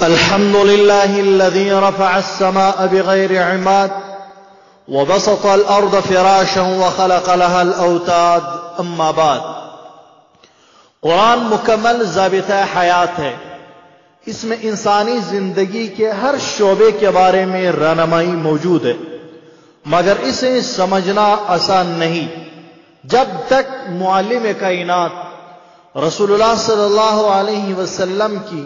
الحمد لله الذي رفع السماء بغير عماد وبسط الأرض فراشا وخلق لها الأوتاد اما بعد. قرآن مکمل ضابطہ حیات ہے. اس میں انسانی زندگی کے ہر شعبے کے بارے میں رہنمائی موجود ہے، مگر اسے سمجھنا آسان نہیں جب تک معلم کائنات رسول اللہ صلی اللہ علیہ وسلم کی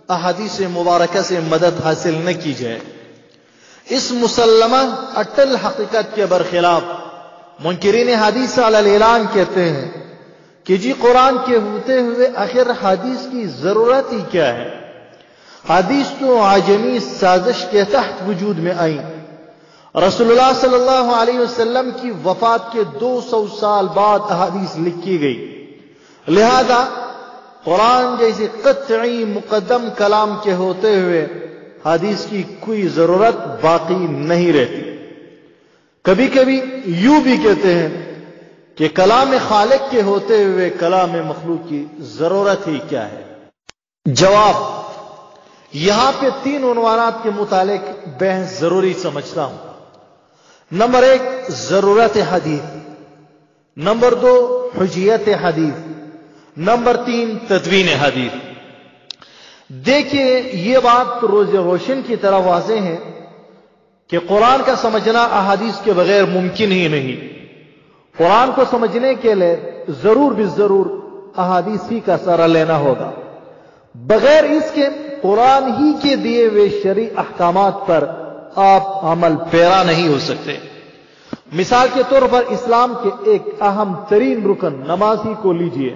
احادیث مبارکہ سے مدد حاصل نہ کی جائے. اس مسلمہ اٹل حقیقت کے برخلاف منکرین حدیث علی الاعلان کہتے ہیں کہ جی قرآن کے ہوتے ہوئے آخر حدیث کی ضرورت ہی کیا ہے؟ حدیث تو عجمی سازش کے تحت وجود میں آئی. رسول اللہ صلی اللہ علیہ وسلم کی وفات کے 200 سال بعد احادیث لکھی گئی، لہذا قرآن جیسے قطعی مقدم کلام کے ہوتے ہوئے حدیث کی کوئی ضرورت باقی نہیں رہتی. کبھی کبھی یوں بھی کہتے ہیں کہ کلام خالق کے ہوتے ہوئے کلام مخلوق کی ضرورت ہی کیا ہے؟ جواب: یہاں پہ 3 عنوانات کے متعلق بحث ضروری سمجھتا ہوں. نمبر 1 ضرورت حدیث، نمبر 2 حجیت حدیث، نمبر 3 تدوین حدیث. دیکھیے یہ بات روز روشن کی طرح واضح ہے کہ قرآن کا سمجھنا احادیث کے بغیر ممکن ہی نہیں. قرآن کو سمجھنے کے لیے ضرور بالضرور احادیث ہی کا سہارا لینا ہوگا. بغیر اس کے قرآن ہی کے دیے ہوئے شرعی احکامات پر آپ عمل پیرا نہیں ہو سکتے. مثال کے طور پر اسلام کے ایک اہم ترین رکن نماز ہی کو لیجئے.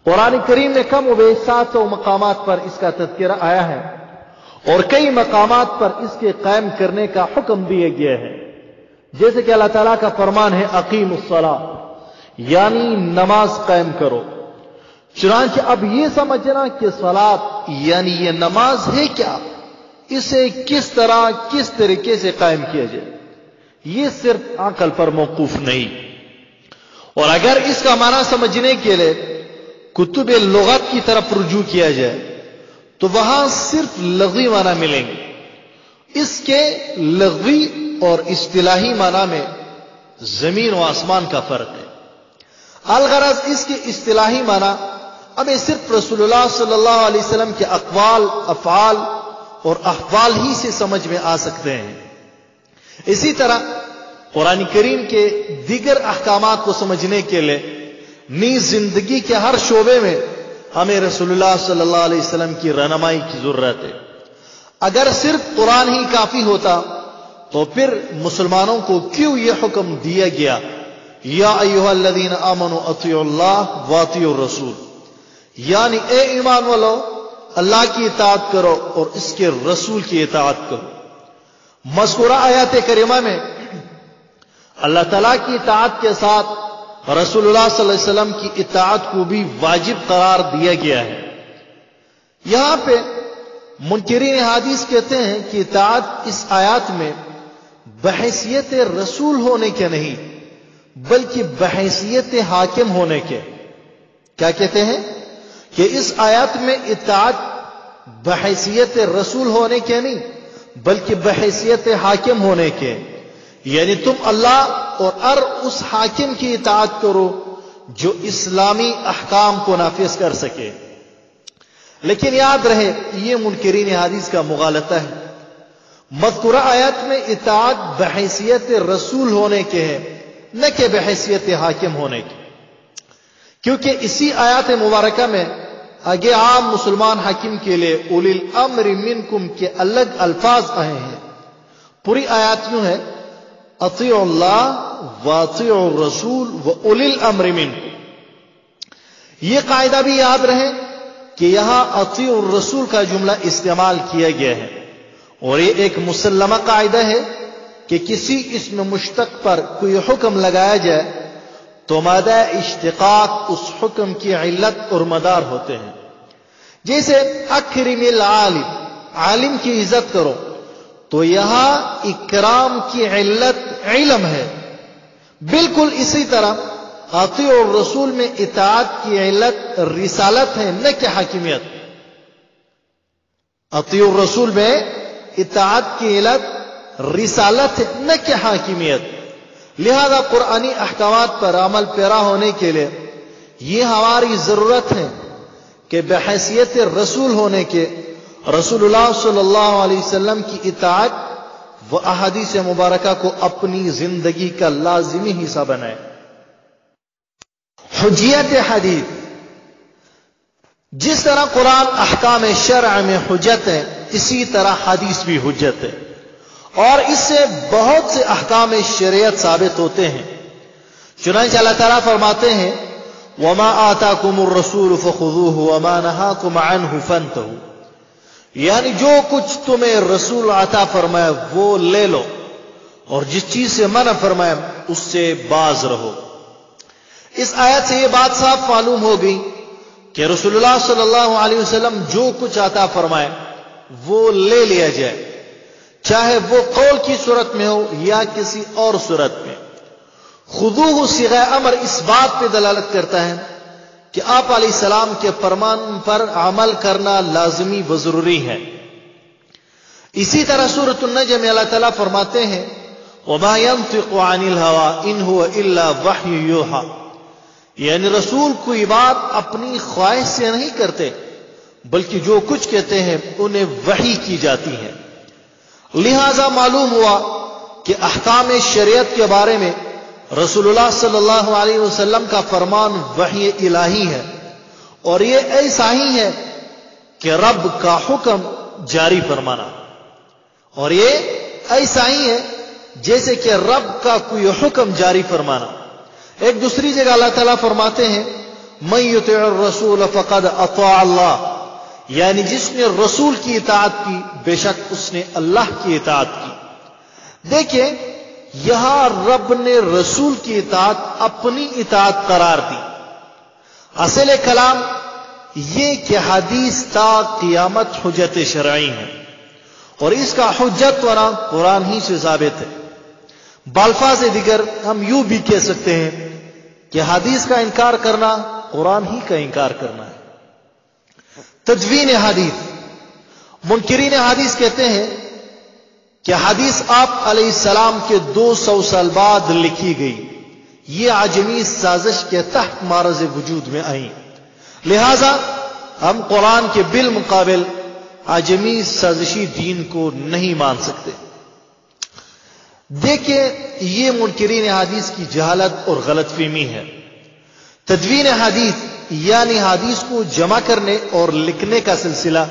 قرآن کریم میں کم و بیش 700 مقامات پر اس کا تذکرہ آیا ہے اور کئی مقامات پر اس کے قائم کرنے کا حکم دیا گیا ہے، جیسے کہ اللہ تعالیٰ کا فرمان ہے اقیم الصلاۃ، یعنی نماز قائم کرو. چنانچہ اب یہ سمجھنا کہ صلاۃ یعنی یہ نماز ہے کیا، اسے کس طرح کس طریقے سے قائم کیا جائے، یہ صرف عقل پر موقوف نہیں. اور اگر اس کا معنی سمجھنے کے لیے کتب لغت کی طرف رجوع کیا جائے تو وہاں صرف لغوی معنی ملیں گے. اس کے لغوی اور اصطلاحی معنی میں زمین و آسمان کا فرق ہے. الغرض اس کے اصطلاحی معنی ہمیں صرف رسول اللہ صلی اللہ علیہ وسلم کے اقوال، افعال اور احوال ہی سے سمجھ میں آ سکتے ہیں. اسی طرح قرآن کریم کے دیگر احکامات کو سمجھنے کے لیے نیز زندگی کے ہر شعبے میں ہمیں رسول اللہ صلی اللہ علیہ وسلم کی رہنمائی کی ضرورت ہے. اگر صرف قرآن ہی کافی ہوتا تو پھر مسلمانوں کو کیوں یہ حکم دیا گیا یا ایھا الذین آمنوا اطیعوا اللہ واطیعوا الرسول، یعنی اے ایمان والو اللہ کی اطاعت کرو اور اس کے رسول کی اطاعت کرو. مذکورہ آیات کریمہ میں اللہ تعالیٰ کی اطاعت کے ساتھ رسول اللہ صلی اللہ علیہ وسلم کی اطاعت کو بھی واجب قرار دیا گیا ہے. یہاں پہ منکرین حدیث کہتے ہیں کہ اطاعت اس آیات میں بحیثیت رسول ہونے کے نہیں بلکہ بحیثیت حاکم ہونے کے. کیا کہتے ہیں کہ اس آیات میں اطاعت بحیثیت رسول ہونے کے نہیں بلکہ بحیثیت حاکم ہونے کے، یعنی تم اللہ اور اس حاکم کی اطاعت کرو جو اسلامی احکام کو نافذ کر سکے. لیکن یاد رہے یہ منکرین حدیث کا مغالطہ ہے. مذکورہ آیات میں اطاعت بحیثیت رسول ہونے کے ہے نہ کہ بحیثیت حاکم ہونے کے، کیونکہ اسی آیات مبارکہ میں آگے عام مسلمان حاکم کے لیے اولی الامر منکم کے الگ الفاظ آئے ہیں. پوری آیات یوں ہے اطیعوا اللہ واطیعوا الرسول واولی الامر منکم. یہ قاعدہ بھی یاد رہے کہ یہاں اطیعوا الرسول کا جملہ استعمال کیا گیا ہے اور یہ ایک مسلمہ قاعدہ ہے کہ کسی اسم مشتق پر کوئی حکم لگایا جائے تو مادہ اشتقاق اس حکم کی علت اور مدار ہوتے ہیں. جیسے اکرم العالم، عالم کی عزت کرو، تو یہاں اکرام کی علت علم ہے. بالکل اسی طرح اطیعوا الرسول میں اطاعت کی علت رسالت ہے نہ کہ حاکمیت. اطیع الرسول میں اطاعت کی علت رسالت ہے، نہ کہ حاکمیت. لہذا قرآنی احکامات پر عمل پیرا ہونے کے لیے یہ ہماری ضرورت ہے کہ بحیثیت رسول ہونے کے رسول اللہ صلی اللہ علیہ وسلم کی اطاعت و احادیث مبارکہ کو اپنی زندگی کا لازمی حصہ بنائے. حجیت حدیث، جس طرح قرآن احکام شرع میں حجت ہے، اسی طرح حدیث بھی حجت ہے، اور اس سے بہت سے احکام شریعت ثابت ہوتے ہیں. چنانچہ اللہ تعالیٰ فرماتے ہیں وَمَا آتَاكُمُ الرَّسُولُ فَخُذُوهُ وَمَا نَهَاكُمْ عَنْهُ فَانْتَهُوا، یعنی جو کچھ تمہیں رسول عطا فرمایا وہ لے لو، اور جس چیز سے منع فرمایا اس سے باز رہو. اس آیت سے یہ بات صاف معلوم ہو گئی کہ رسول اللہ صلی اللہ علیہ وسلم جو کچھ عطا فرمائے وہ لے لیا جائے، چاہے وہ قول کی صورت میں ہو یا کسی اور صورت میں. خذوہ صیغہ امر اس بات پہ دلالت کرتا ہے کہ آپ علیہ السلام کے فرمان پر عمل کرنا لازمی و ضروری ہے. اسی طرح سورۃ النجم میں اللہ تعالیٰ فرماتے ہیں وَمَا يَنطِقُ عَنِ الْهَوَىٰ إِنْ هُوَ إِلَّا وَحْيٌ يُوحَىٰ، یعنی رسول کوئی بات اپنی خواہش سے نہیں کرتے بلکہ جو کچھ کہتے ہیں انہیں وحی کی جاتی ہے. لہذا معلوم ہوا کہ احکام شریعت کے بارے میں رسول اللہ صلی اللہ علیہ وسلم کا فرمان وحی الہی ہے، اور یہ ایسا ہی ہے کہ رب کا حکم جاری فرمانا، اور یہ ایسا ہی ہے جیسے کہ رب کا کوئی حکم جاری فرمانا. ایک دوسری جگہ اللہ تعالیٰ فرماتے ہیں مَن يُطِعِ الرَّسُولَ فَقَدْ أَطَاعَ اللَّهَ، یعنی جس نے رسول کی اطاعت کی بے شک اس نے اللہ کی اطاعت کی. دیکھیں یہاں رب نے رسول کی اطاعت اپنی اطاعت قرار دی. اصل کلام یہ کہ حدیث تا قیامت حجت شرعی ہے، اور اس کا حجت ورا قرآن ہی سے ثابت ہے. بالفاظ دیگر ہم یوں بھی کہہ سکتے ہیں کہ حدیث کا انکار کرنا قرآن ہی کا انکار کرنا ہے. تدوین حدیث، منکرین حدیث کہتے ہیں کہ حدیث آپ علیہ السلام کے 200 سال بعد لکھی گئی، یہ عجمی سازش کے تحت معرض وجود میں آئی. لہذا ہم قرآن کے بالمقابل عجمی سازشی دین کو نہیں مان سکتے. دیکھیں یہ منکرین حدیث کی جہالت اور غلط فہمی ہے. تدوین حدیث یعنی حدیث کو جمع کرنے اور لکھنے کا سلسلہ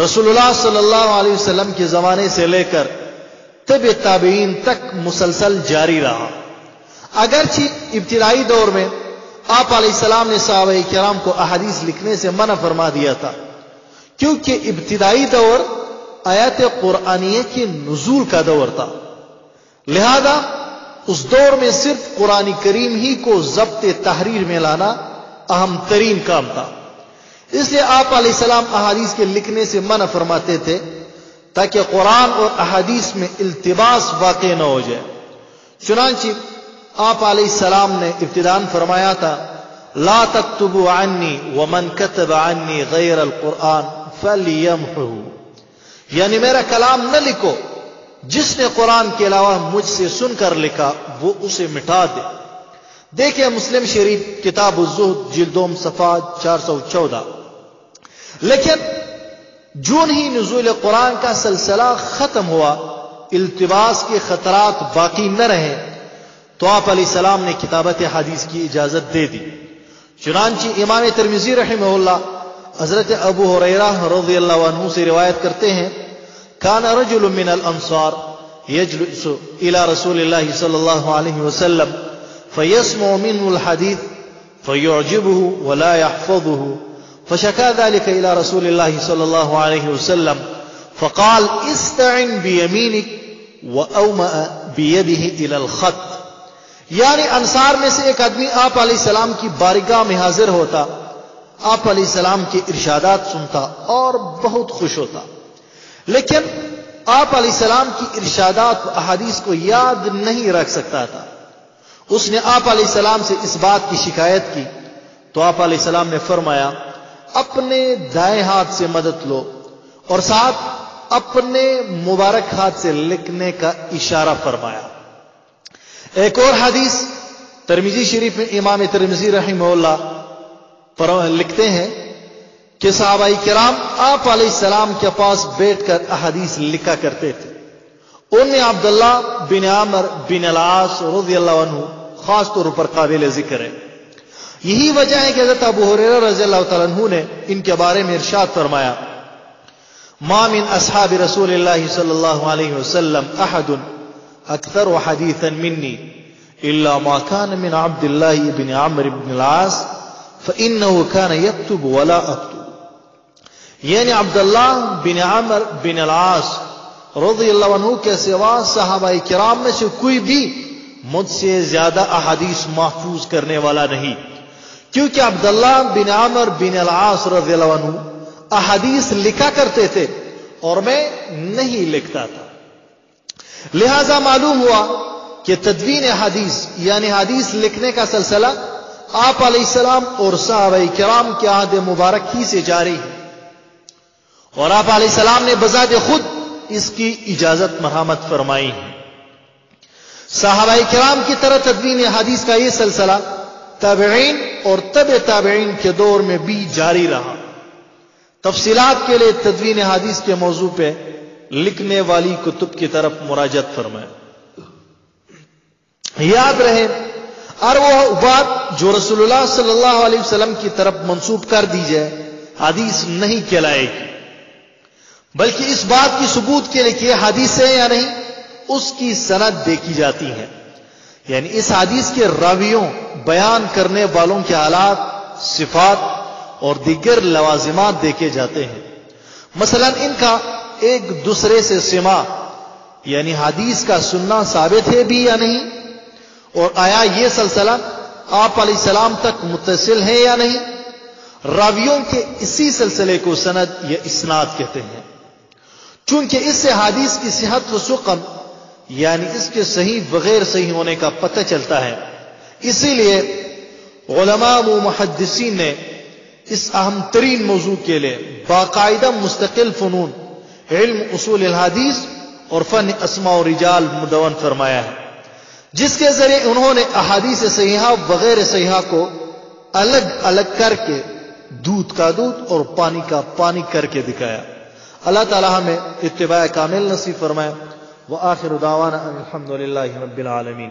رسول اللہ صلی اللہ علیہ وسلم کے زمانے سے لے کر تبع تابعین تک مسلسل جاری رہا. اگرچہ ابتدائی دور میں آپ علیہ السلام نے صحابہ کرام کو احادیث لکھنے سے منع فرما دیا تھا، کیونکہ ابتدائی دور آیات قرآنیہ کے نزول کا دور تھا. لہذا اس دور میں صرف قرآن کریم ہی کو ضبط تحریر میں لانا اہم ترین کام تھا. اس لیے آپ علیہ السلام احادیث کے لکھنے سے منع فرماتے تھے تاکہ قرآن اور احادیث میں التباس واقع نہ ہو جائے. چنانچہ آپ علیہ السلام نے ابتداءً فرمایا تھا لا تکتبوا عنی ومن کتب عنی غیر القرآن فلیمحہ، یعنی میرا کلام نہ لکھو، جس نے قرآن کے علاوہ مجھ سے سن کر لکھا وہ اسے مٹا دے. دیکھیں مسلم شریف کتاب الزہد جلدوم صفحہ 414. لیکن جون ہی نزول قرآن کا سلسلہ ختم ہوا، التباس کے خطرات باقی نہ رہے، تو آپ علیہ السلام نے کتابت حدیث کی اجازت دے دی. چنانچہ امام ترمذی رحمہ اللہ حضرت ابو ہریرہ رضی اللہ عنہ سے روایت کرتے ہیں کان رجل من الانصار یجلس الى رسول اللہ صلی اللہ علیہ وسلم فيسمع منه الحديث فيعجبه ولا يحفظه فشكى ذلك إلى رسول الله صلى الله عليه وسلم فقال استعن بيمينك وأومأ بيده إلى الخط. یعنی انصار میں سے ایک آدمی آپ علیہ السلام کی بارگاہ میں حاضر ہوتا، آپ علیہ السلام کے ارشادات سنتا اور بہت خوش ہوتا، لیکن آپ علیہ السلام کی ارشادات و احادیث کو یاد نہیں رکھ سکتا تھا. اس نے آپ علیہ السلام سے اس بات کی شکایت کی تو آپ علیہ السلام نے فرمایا اپنے دائیں ہاتھ سے مدد لو اور ساتھ اپنے مبارک ہاتھ سے لکھنے کا اشارہ فرمایا۔ ایک اور حدیث ترمذی شریف میں امام ترمذی رحمہ اللہ لکھتے ہیں کہ صحابہ کرام آپ علیہ السلام کے پاس بیٹھ کر احادیث لکھا کرتے تھے۔ ان میں عبداللہ بن عمر بن العاص رضی اللہ عنہ خاص طور پر قابل ذکر ہے۔ یہی وجہ ہے کہ حضرت ابو ہریرہ رضی اللہ تعالیٰ عنہ نے ان کے بارے میں ارشاد فرمایا، ما من اصحاب رسول اللہ صلی اللہ علیہ وسلم احد اکثر حدیثا منی الا ما كان من عبد الله بن عمرو بن العاص فانه كان يكتب ولا اكتب، یعنی عبداللہ بن عمر بن العاص رضی اللہ عنہ کے سوا صحابہ کرام میں سے کوئی بھی مجھ سے زیادہ احادیث محفوظ کرنے والا نہیں، کیونکہ عبداللہ بن عمر بن العاص رضی اللہ عنہ احادیث لکھا کرتے تھے اور میں نہیں لکھتا تھا۔ لہذا معلوم ہوا کہ تدوین حدیث یعنی حدیث لکھنے کا سلسلہ آپ علیہ السلام اور صحابہ کرام کے عہد مبارک ہی سے جاری ہے، اور آپ علیہ السلام نے بذات خود اس کی اجازت مرحمت فرمائی ہے۔ صحابہ کرام کی طرح تدوین حدیث کا یہ سلسلہ تابعین اور تبع تابعین کے دور میں بھی جاری رہا۔ تفصیلات کے لیے تدوین حدیث کے موضوع پہ لکھنے والی کتب کی طرف مراجعت فرمائیں۔ یاد رہے، اور وہ بات جو رسول اللہ صلی اللہ علیہ وسلم کی طرف منسوب کر دی جائے حدیث نہیں کہلائے گی، بلکہ اس بات کی ثبوت کے لیے کہ یہ حدیث ہے یا نہیں اس کی سند دیکھی جاتی ہے، یعنی اس حدیث کے راویوں، بیان کرنے والوں کے حالات، صفات اور دیگر لوازمات دیکھے جاتے ہیں۔ مثلا ان کا ایک دوسرے سے سماع یعنی حدیث کا سننا ثابت ہے بھی یا نہیں، اور آیا یہ سلسلہ آپ علیہ السلام تک متصل ہے یا نہیں۔ راویوں کے اسی سلسلے کو سند یا اسناد کہتے ہیں، چونکہ اس سے حدیث کی صحت و سقم یعنی اس کے صحیح بغیر صحیح ہونے کا پتہ چلتا ہے۔ اسی لیے علماء و محدثین نے اس اہم ترین موضوع کے لیے باقاعدہ مستقل فنون علم اصول الحدیث اور فن اسماء و رجال مدون فرمایا ہے، جس کے ذریعے انہوں نے احادیث صحیحہ وغیر صحیحہ کو الگ الگ کر کے دودھ کا دودھ اور پانی کا پانی کر کے دکھایا۔ اللہ تعالی ہمیں اتباع کامل نصیب فرمائے۔ وآخر دعوانا الحمد للہ رب العالمین۔